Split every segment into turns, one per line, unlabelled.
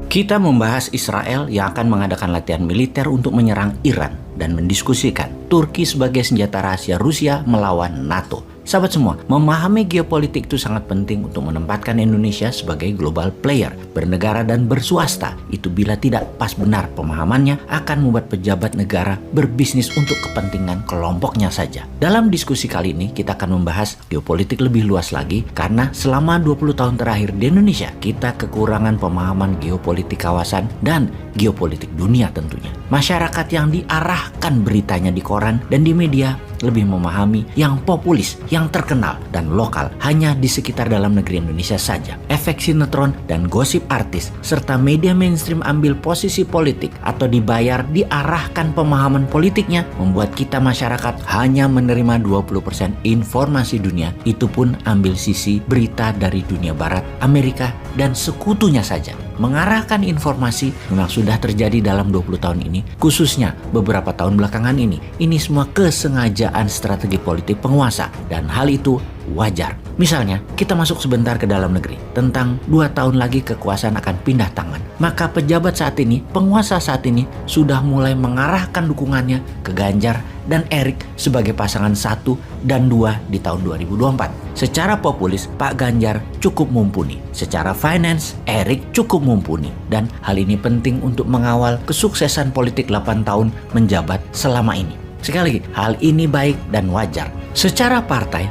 Kita membahas Israel yang akan mengadakan latihan militer untuk menyerang Iran dan mendiskusikan Turki sebagai senjata rahasia Rusia melawan NATO. Sahabat semua, memahami geopolitik itu sangat penting untuk menempatkan Indonesia sebagai global player, bernegara dan berswasta. Itu bila tidak pas benar pemahamannya akan membuat pejabat negara berbisnis untuk kepentingan kelompoknya saja. Dalam diskusi kali ini kita akan membahas geopolitik lebih luas lagi karena selama 20 tahun terakhir di Indonesia kita kekurangan pemahaman geopolitik kawasan dan geopolitik dunia tentunya. Masyarakat yang diarahkan beritanya di koran dan di media lebih memahami yang populis, yang terkenal dan lokal hanya di sekitar dalam negeri Indonesia saja. Efek sinetron dan gosip artis serta media mainstream ambil posisi politik atau dibayar diarahkan pemahaman politiknya membuat kita masyarakat hanya menerima 20% informasi dunia, itu pun ambil sisi berita dari dunia barat, Amerika dan sekutunya saja. Mengarahkan informasi memang sudah terjadi dalam 20 tahun ini, khususnya beberapa tahun belakangan ini. Ini semua kesengajaan strategi politik penguasa dan hal itu wajar. Misalnya, kita masuk sebentar ke dalam negeri. Tentang 2 tahun lagi kekuasaan akan pindah tangan. Maka pejabat saat ini, penguasa saat ini sudah mulai mengarahkan dukungannya ke Ganjar dan Erik sebagai pasangan 1 dan 2 di tahun 2024. Secara populis, Pak Ganjar cukup mumpuni. Secara finance, Erik cukup mumpuni. Dan hal ini penting untuk mengawal kesuksesan politik 8 tahun menjabat selama ini. Sekali lagi, hal ini baik dan wajar. Secara partai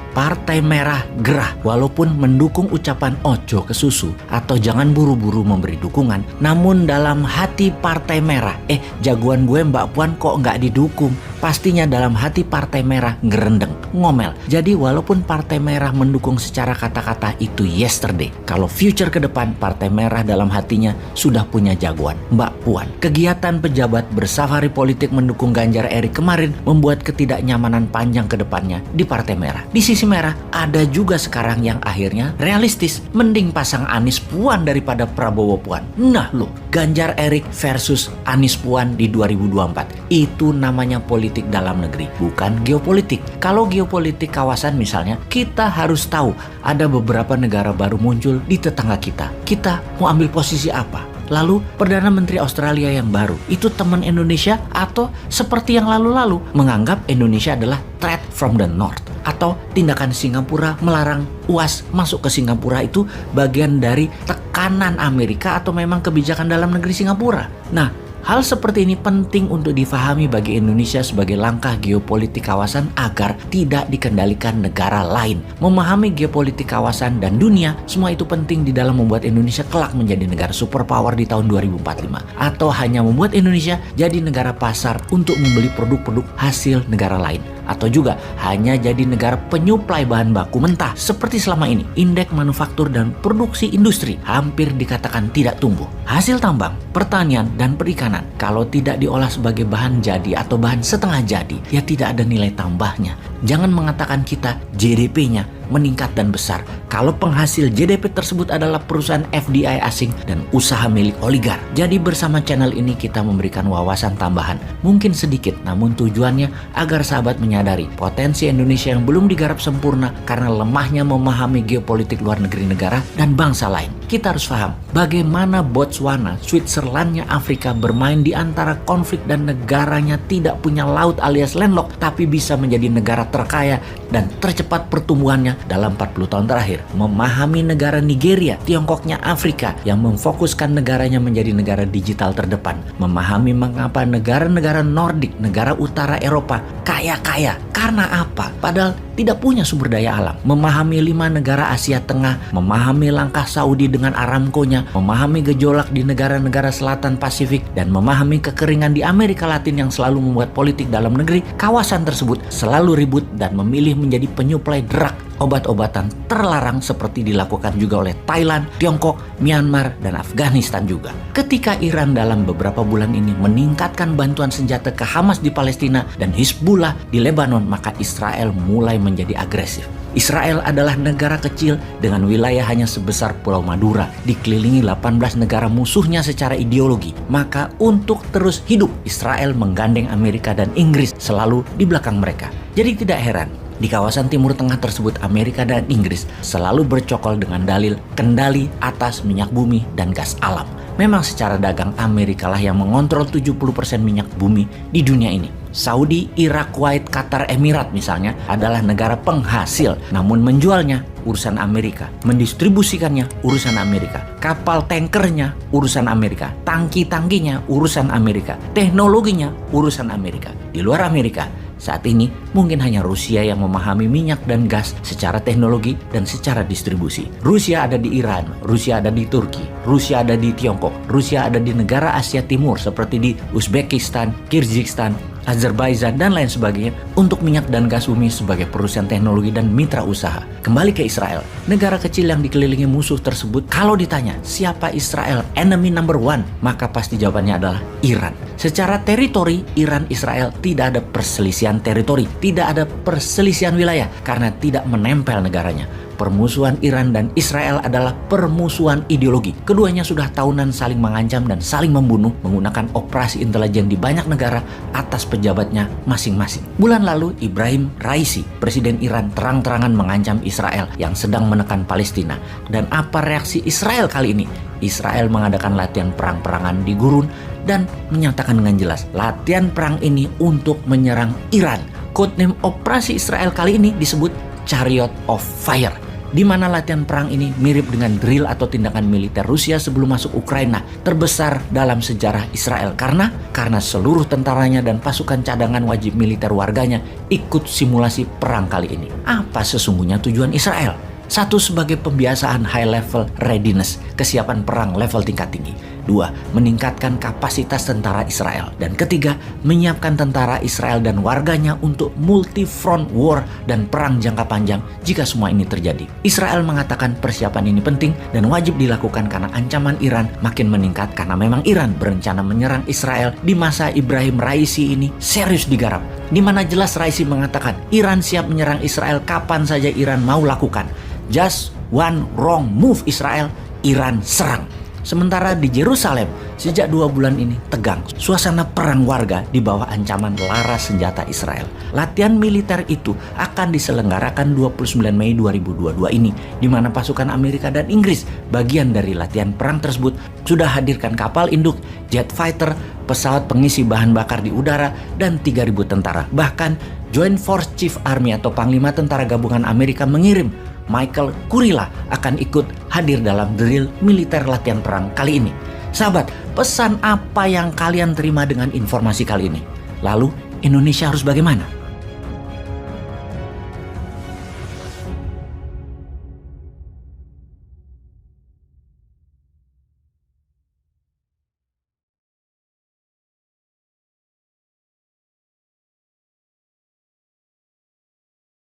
merah gerah walaupun mendukung ucapan ojo ke susu atau jangan buru-buru memberi dukungan. Namun dalam hati partai merah, jagoan gue Mbak Puan kok nggak didukung? Pastinya dalam hati partai merah ngerendeng, ngomel. Jadi walaupun partai merah mendukung secara kata-kata itu yesterday, kalau future ke depan partai merah dalam hatinya sudah punya jagoan, Mbak Puan. Kegiatan pejabat bersafari politik mendukung Ganjar Erik kemarin membuat ketidaknyamanan panjang ke depannya di partai merah. Di sisi merah ada juga sekarang yang akhirnya realistis, mending pasang Anies Puan daripada Prabowo Puan. Nah loh, Ganjar Erik versus Anies Puan di 2024. Itu namanya politik dalam negeri, bukan geopolitik. Kalau geopolitik kawasan misalnya, kita harus tahu ada beberapa negara baru muncul di tetangga kita. Kita mau ambil posisi apa? Lalu Perdana Menteri Australia yang baru, itu teman Indonesia atau seperti yang lalu-lalu menganggap Indonesia adalah threat from the north? Atau tindakan Singapura melarang UAS masuk ke Singapura itu bagian dari tekanan Amerika atau memang kebijakan dalam negeri Singapura? Nah, hal seperti ini penting untuk difahami bagi Indonesia sebagai langkah geopolitik kawasan agar tidak dikendalikan negara lain. Memahami geopolitik kawasan dan dunia, semua itu penting di dalam membuat Indonesia kelak menjadi negara superpower di tahun 2045. Atau hanya membuat Indonesia jadi negara pasar untuk membeli produk-produk hasil negara lain. Atau juga hanya jadi negara penyuplai bahan baku mentah seperti selama ini. Indeks manufaktur dan produksi industri hampir dikatakan tidak tumbuh. Hasil tambang, pertanian, dan perikanan kalau tidak diolah sebagai bahan jadi atau bahan setengah jadi, ya tidak ada nilai tambahnya. Jangan mengatakan kita GDP-nya meningkat dan besar kalau penghasil GDP tersebut adalah perusahaan FDI asing dan usaha milik oligar. Jadi bersama channel ini kita memberikan wawasan tambahan, mungkin sedikit namun tujuannya agar sahabat menyadari potensi Indonesia yang belum digarap sempurna karena lemahnya memahami geopolitik luar negeri negara dan bangsa lain. Kita harus paham bagaimana Botswana, Switzerlandnya Afrika bermain di antara konflik dan negaranya tidak punya laut alias landlocked tapi bisa menjadi negara terkaya dan tercepat pertumbuhannya dalam 40 tahun terakhir. Memahami negara Nigeria, Tiongkoknya Afrika yang memfokuskan negaranya menjadi negara digital terdepan. Memahami mengapa negara-negara Nordik, negara utara Eropa kaya-kaya. Karena apa? Padahal tidak punya sumber daya alam. Memahami 5 negara Asia Tengah, memahami langkah Saudi dengan Aramco-nya, memahami gejolak di negara-negara selatan Pasifik, dan memahami kekeringan di Amerika Latin yang selalu membuat politik dalam negeri kawasan tersebut selalu ribut dan memilih menjadi penyuplai drug, obat-obatan terlarang seperti dilakukan juga oleh Thailand, Tiongkok, Myanmar, dan Afghanistan juga. Ketika Iran dalam beberapa bulan ini meningkatkan bantuan senjata ke Hamas di Palestina dan Hizbullah di Lebanon, maka Israel mulai menjadi agresif. Israel adalah negara kecil dengan wilayah hanya sebesar Pulau Madura, dikelilingi 18 negara musuhnya secara ideologi. Maka untuk terus hidup, Israel menggandeng Amerika dan Inggris selalu di belakang mereka. Jadi tidak heran di kawasan Timur Tengah tersebut Amerika dan Inggris selalu bercokol dengan dalil kendali atas minyak bumi dan gas alam. Memang secara dagang Amerika lah yang mengontrol 70% minyak bumi di dunia ini. Saudi, Irak, Kuwait, Qatar, Emirat misalnya adalah negara penghasil, namun menjualnya urusan Amerika, mendistribusikannya urusan Amerika, kapal tankernya urusan Amerika, tangki-tangkinya urusan Amerika, teknologinya urusan Amerika. Di luar Amerika, saat ini mungkin hanya Rusia yang memahami minyak dan gas secara teknologi dan secara distribusi. Rusia ada di Iran, Rusia ada di Turki, Rusia ada di Tiongkok, Rusia ada di negara Asia Timur seperti di Uzbekistan, Kyrgyzstan, Azerbaijan, dan lain sebagainya untuk minyak dan gas bumi sebagai perusahaan teknologi dan mitra usaha. Kembali ke Israel, negara kecil yang dikelilingi musuh tersebut, kalau ditanya siapa Israel enemy number one, maka pasti jawabannya adalah Iran. Secara teritori, Iran-Israel tidak ada perselisihan teritori, tidak ada perselisihan wilayah karena tidak menempel negaranya. Permusuhan Iran dan Israel adalah permusuhan ideologi. Keduanya sudah tahunan saling mengancam dan saling membunuh menggunakan operasi intelijen di banyak negara atas pejabatnya masing-masing. Bulan lalu, Ibrahim Raisi, Presiden Iran, terang-terangan mengancam Israel yang sedang menekan Palestina. Dan apa reaksi Israel kali ini? Israel mengadakan latihan perang-perangan di gurun dan menyatakan dengan jelas latihan perang ini untuk menyerang Iran. Codename operasi Israel kali ini disebut Chariot of Fire, di mana latihan perang ini mirip dengan drill atau tindakan militer Rusia sebelum masuk Ukraina, terbesar dalam sejarah Israel karena seluruh tentaranya dan pasukan cadangan wajib militer warganya ikut simulasi perang kali ini. Apa sesungguhnya tujuan Israel? Satu, sebagai pembiasaan high level readiness, kesiapan perang level tingkat tinggi. Dua, meningkatkan kapasitas tentara Israel. Dan ketiga, menyiapkan tentara Israel dan warganya untuk multi-front war dan perang jangka panjang jika semua ini terjadi. Israel mengatakan persiapan ini penting dan wajib dilakukan karena ancaman Iran makin meningkat karena memang Iran berencana menyerang Israel di masa Ibrahim Raisi ini serius digarap. Di mana jelas Raisi mengatakan Iran siap menyerang Israel kapan saja Iran mau lakukan. Just one wrong move Israel, Iran serang. Sementara di Yerusalem, sejak 2 bulan ini tegang. Suasana perang warga di bawah ancaman laras senjata Israel. Latihan militer itu akan diselenggarakan 29 Mei 2022 ini, di mana pasukan Amerika dan Inggris, bagian dari latihan perang tersebut, sudah hadirkan kapal induk, jet fighter, pesawat pengisi bahan bakar di udara, dan 3.000 tentara. Bahkan Joint Force Chief Army atau Panglima Tentara Gabungan Amerika mengirim Michael Kurilla akan ikut hadir dalam drill militer latihan perang kali ini. Sahabat, pesan apa yang kalian terima dengan informasi kali ini? Lalu Indonesia harus bagaimana?